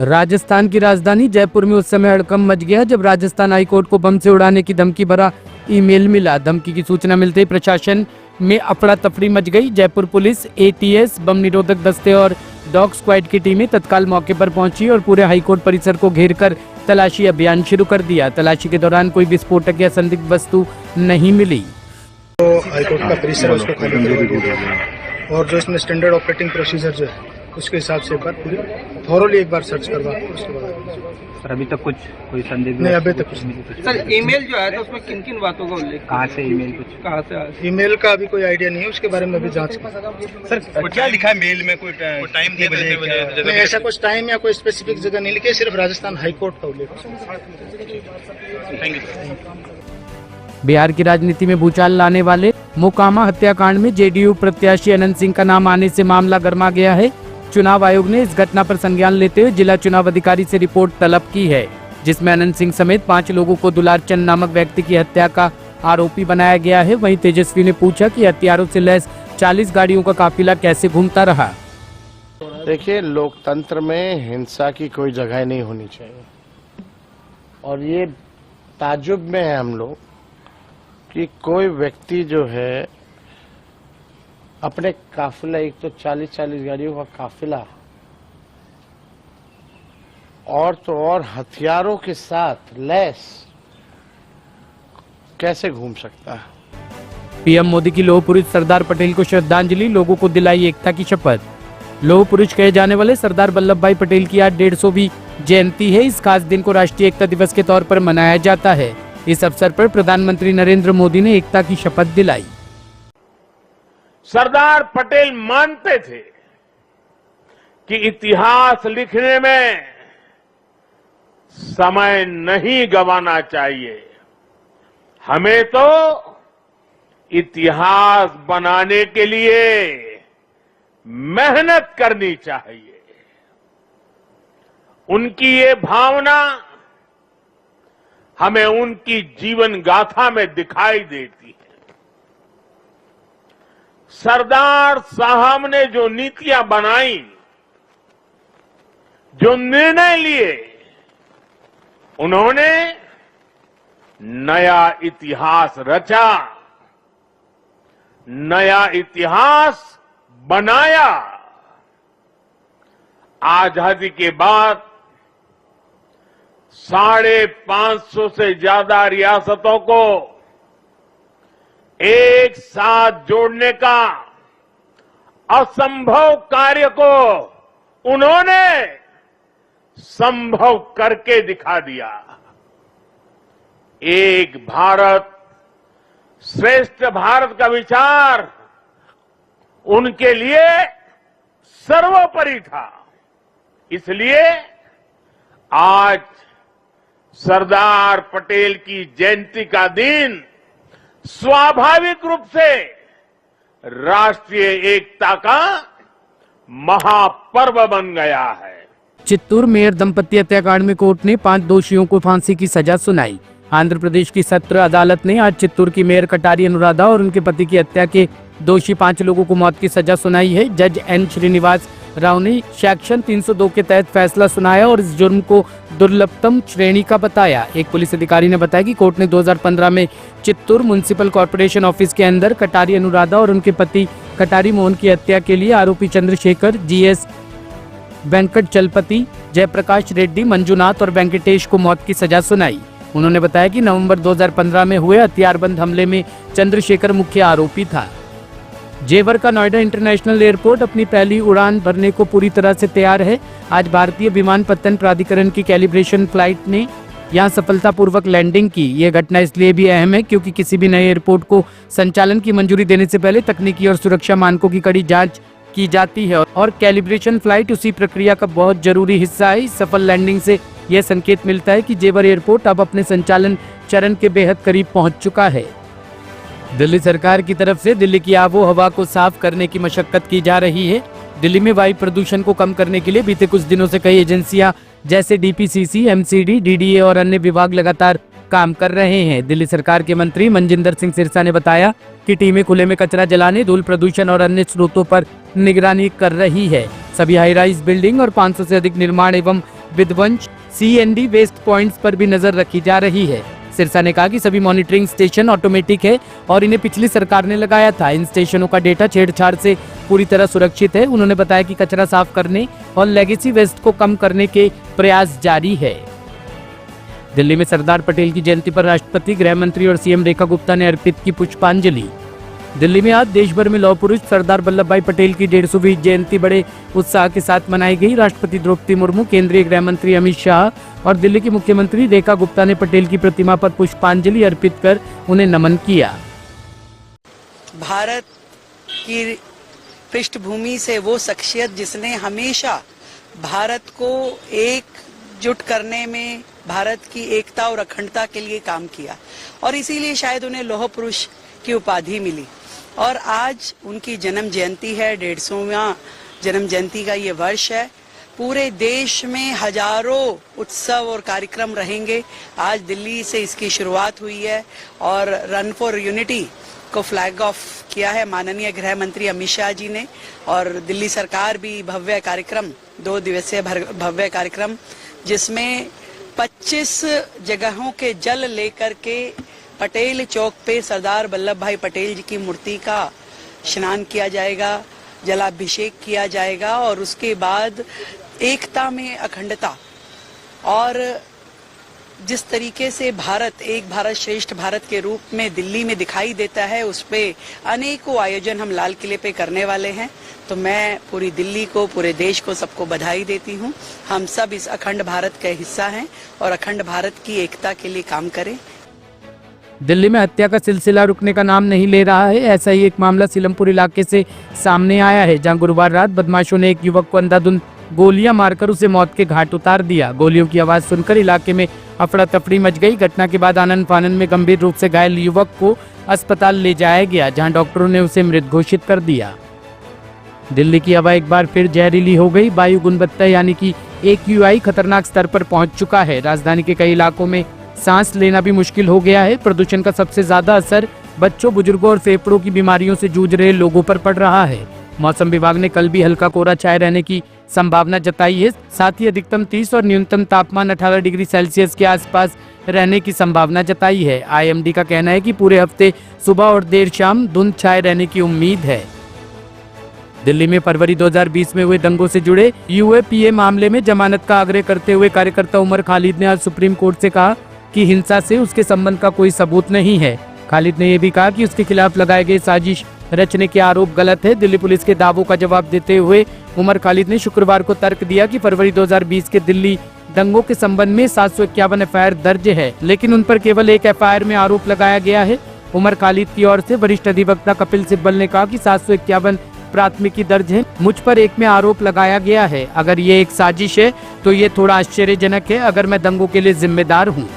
राजस्थान की राजधानी जयपुर में उस समय हड़कंप मच गया जब राजस्थान हाईकोर्ट को बम से उड़ाने की धमकी भरा ईमेल मिला। धमकी की सूचना मिलते ही प्रशासन में अफरा तफरी मच गई। जयपुर पुलिस, एटीएस, बम निरोधक दस्ते और डॉग स्क्वाड की टीमें तत्काल मौके पर पहुंची और पूरे हाईकोर्ट परिसर को घेरकर तलाशी अभियान शुरू कर दिया। तलाशी के दौरान कोई विस्फोटक या संदिग्ध वस्तु नहीं मिली। तो हाईकोर्ट का परिसर उसको खाली करवा दिया और जो इसमें स्टैंडर्ड ऑपरेटिंग प्रोसीजर जो है उसके हिसाब से एक बार पूरी थॉरोली एक बार सर्च करवा उसके बाद। सर अभी तक कुछ कोई संदेह नहीं, अभी तक कुछ नहीं। सर ईमेल जो है तो उसमें किन किन बातों का उल्लेख, कहाँ से ईमेल, कुछ कहाँ से आया? ईमेल का अभी कोई आइडिया नहीं है, उसके बारे में अभी जांच की। सर क्या लिखा है मेल में? कोई टाइम दिए नहीं, ऐसा कुछ टाइम या कोई स्पेसिफिक जगह नहीं लिखी है, सिर्फ राजस्थान हाईकोर्ट का उल्लेख। Thank you. बिहार की राजनीति में भूचाल लाने वाले मोकामा हत्याकांड में जेडीयू प्रत्याशी अनंत सिंह का नाम आने से मामला गर्मा गया है। चुनाव आयोग ने इस घटना पर संज्ञान लेते हुए जिला चुनाव अधिकारी से रिपोर्ट तलब की है, जिसमें अनंत सिंह समेत 5 लोगों को दुलार चंद नामक व्यक्ति की हत्या का आरोपी बनाया गया है। वहीं तेजस्वी ने पूछा कि हथियारों से लैस 40 गाड़ियों का काफिला कैसे घूमता रहा। देखिए, लोकतंत्र में हिंसा की कोई जगह नहीं होनी चाहिए और ये ताज्जुब में है हम लोग कि कोई व्यक्ति जो है अपने काफिला, एक तो 40 गाड़ियों का काफिला और तो और हथियारों के साथ लैस कैसे घूम सकता है। पीएम मोदी की लौह पुरुष सरदार पटेल को श्रद्धांजलि, लोगों को दिलाई एकता की शपथ। लौह पुरुष कहे जाने वाले सरदार वल्लभ भाई पटेल की आज 150वीं जयंती है। इस खास दिन को राष्ट्रीय एकता दिवस के तौर पर मनाया जाता है। इस अवसर पर प्रधानमंत्री नरेंद्र मोदी ने एकता की शपथ दिलाई। सरदार पटेल मानते थे कि इतिहास लिखने में समय नहीं गंवाना चाहिए, हमें तो इतिहास बनाने के लिए मेहनत करनी चाहिए। उनकी ये भावना हमें उनकी जीवन गाथा में दिखाई देती है। सरदार साहब ने जो नीतियां बनाई, जो निर्णय लिए, उन्होंने नया इतिहास रचा, नया इतिहास बनाया। आजादी के बाद 550 से ज्यादा रियासतों को एक साथ जोड़ने का असंभव कार्य को उन्होंने संभव करके दिखा दिया। एक भारत श्रेष्ठ भारत का विचार उनके लिए सर्वोपरि था। इसलिए आज सरदार पटेल की जयंती का दिन स्वाभाविक रूप से राष्ट्रीय एकता का महापर्व बन गया है। चित्तूर मेयर दंपति हत्याकांड में कोर्ट ने 5 दोषियों को फांसी की सजा सुनाई। आंध्र प्रदेश की सत्र अदालत ने आज चित्तूर की मेयर कटारी अनुराधा और उनके पति की हत्या के दोषी 5 लोगों को मौत की सजा सुनाई है। जज एन श्रीनिवास राव ने सेक्शन 302 के तहत फैसला सुनाया और इस जुर्म को दुर्लभतम श्रेणी का बताया। एक पुलिस अधिकारी ने बताया कि कोर्ट ने 2015 में चित्तूर म्युनिसिपल कॉर्पोरेशन ऑफिस के अंदर कटारी अनुराधा और उनके पति कटारी मोहन की हत्या के लिए आरोपी चंद्रशेखर, जीएस वेंकट चलपति, जयप्रकाश रेड्डी, मंजुनाथ और वेंकटेश को मौत की सजा सुनाई। उन्होंने बताया कि नवंबर 2015 में हुए हथियारबंद हमले में चंद्रशेखर मुख्य आरोपी था। जेवर का नोएडा इंटरनेशनल एयरपोर्ट अपनी पहली उड़ान भरने को पूरी तरह से तैयार है। आज भारतीय विमानपत्तन प्राधिकरण की कैलिब्रेशन फ्लाइट ने यहां सफलतापूर्वक लैंडिंग की। यह घटना इसलिए भी अहम है क्योंकि किसी भी नए एयरपोर्ट को संचालन की मंजूरी देने से पहले तकनीकी और सुरक्षा मानकों की कड़ी जांच की जाती है और कैलिब्रेशन फ्लाइट उसी प्रक्रिया का बहुत जरूरी हिस्सा है। इस सफल लैंडिंग से यह संकेत मिलता है कि जेवर एयरपोर्ट अब अपने संचालन चरण के बेहद करीब पहुंच चुका है। दिल्ली सरकार की तरफ से दिल्ली की आबो हवा को साफ करने की मशक्कत की जा रही है। दिल्ली में वायु प्रदूषण को कम करने के लिए बीते कुछ दिनों से कई एजेंसियां जैसे डीपीसीसी, एमसीडी, डीडीए और अन्य विभाग लगातार काम कर रहे हैं। दिल्ली सरकार के मंत्री मनजिंदर सिंह सिरसा ने बताया कि टीमें खुले में कचरा जलाने, धूल प्रदूषण और अन्य स्रोतों पर निगरानी कर रही है। सभी हाई राइज बिल्डिंग और 500 से अधिक निर्माण एवं विध्वंस, CND वेस्ट पॉइंट्स पर भी नजर रखी जा रही है। सिरसा ने कहा कि सभी मॉनिटरिंग स्टेशन ऑटोमेटिक है और इन्हें पिछली सरकार ने लगाया था। इन स्टेशनों का डेटा छेड़छाड़ से पूरी तरह सुरक्षित है। उन्होंने बताया कि कचरा साफ करने और लेगेसी वेस्ट को कम करने के प्रयास जारी है। दिल्ली में सरदार पटेल की जयंती पर राष्ट्रपति, गृह मंत्री और CM रेखा गुप्ता ने अर्पित की पुष्पांजलि। दिल्ली में आज देश भर में लौह पुरुष सरदार वल्लभ भाई पटेल की 150वीं जयंती बड़े उत्साह के साथ मनाई गई। राष्ट्रपति द्रौपदी मुर्मू, केंद्रीय गृह मंत्री अमित शाह और दिल्ली की मुख्यमंत्री रेखा गुप्ता ने पटेल की प्रतिमा पर पुष्पांजलि अर्पित कर उन्हें नमन किया। भारत की पृष्ठभूमि से वो शख्सियत जिसने हमेशा भारत को एकजुट करने में, भारत की एकता और अखंडता के लिए काम किया और इसीलिए शायद उन्हें लौह पुरुष की उपाधि मिली। और आज उनकी जन्म जयंती है, 150वां जन्म जयंती का ये वर्ष है। पूरे देश में हजारों उत्सव और कार्यक्रम रहेंगे। आज दिल्ली से इसकी शुरुआत हुई है और रन फॉर यूनिटी को फ्लैग ऑफ किया है माननीय गृह मंत्री अमित शाह जी ने, और दिल्ली सरकार भी भव्य कार्यक्रम, 2 दिवसीय भव्य कार्यक्रम जिसमें 25 जगहों के जल लेकर के पटेल चौक पे सरदार वल्लभ भाई पटेल जी की मूर्ति का स्नान किया जाएगा, जलाभिषेक किया जाएगा और उसके बाद एकता में अखंडता और जिस तरीके से भारत एक भारत श्रेष्ठ भारत के रूप में दिल्ली में दिखाई देता है, उस पे अनेकों आयोजन हम लाल किले पे करने वाले हैं। तो मैं पूरी दिल्ली को, पूरे देश को, सबको बधाई देती हूँ। हम सब इस अखंड भारत का हिस्सा हैं और अखंड भारत की एकता के लिए काम करें। दिल्ली में हत्या का सिलसिला रुकने का नाम नहीं ले रहा है। ऐसा ही एक मामला सीलमपुर इलाके से सामने आया है, जहां गुरुवार रात बदमाशों ने एक युवक को अंधाधुंध गोलियां मारकर उसे मौत के घाट उतार दिया। गोलियों की आवाज सुनकर इलाके में अफरा तफरी मच गई। घटना के बाद आनन फानन में गंभीर रूप से घायल युवक को अस्पताल ले जाया गया, जहां डॉक्टरों ने उसे मृत घोषित कर दिया। दिल्ली की हवा एक बार फिर जहरीली हो गई। वायु गुणवत्ता यानी कि AQI खतरनाक स्तर पर पहुंच चुका है। राजधानी के कई इलाकों में सांस लेना भी मुश्किल हो गया है। प्रदूषण का सबसे ज्यादा असर बच्चों, बुजुर्गों और फेफड़ों की बीमारियों से जूझ रहे लोगों पर पड़ रहा है। मौसम विभाग ने कल भी हल्का कोहरा छाए रहने की संभावना जताई है। साथ ही अधिकतम 30 और न्यूनतम तापमान 18 डिग्री सेल्सियस के आसपास रहने की संभावना जताई है। IMD का कहना है कि पूरे हफ्ते सुबह और देर शाम धुंध छाए रहने की उम्मीद है। दिल्ली में फरवरी 2020 में हुए दंगों से जुड़े UAPA मामले में जमानत का आग्रह करते हुए कार्यकर्ता उमर खालिद ने आज सुप्रीम कोर्ट से कहा कि हिंसा से उसके संबंध का कोई सबूत नहीं है। खालिद ने यह भी कहा कि उसके खिलाफ लगाए गए साजिश रचने के आरोप गलत है। दिल्ली पुलिस के दावों का जवाब देते हुए उमर खालिद ने शुक्रवार को तर्क दिया कि फरवरी 2020 के दिल्ली दंगों के संबंध में 751 FIR दर्ज है, लेकिन उन पर केवल एक FIR में आरोप लगाया गया है। उमर खालिद की ओर से वरिष्ठ अधिवक्ता कपिल सिब्बल ने कहा कि 751 प्राथमिकी दर्ज है, मुझ पर एक में आरोप लगाया गया है। अगर ये एक साजिश है तो ये थोड़ा आश्चर्यजनक है, अगर मैं दंगों के लिए जिम्मेदार हूँ।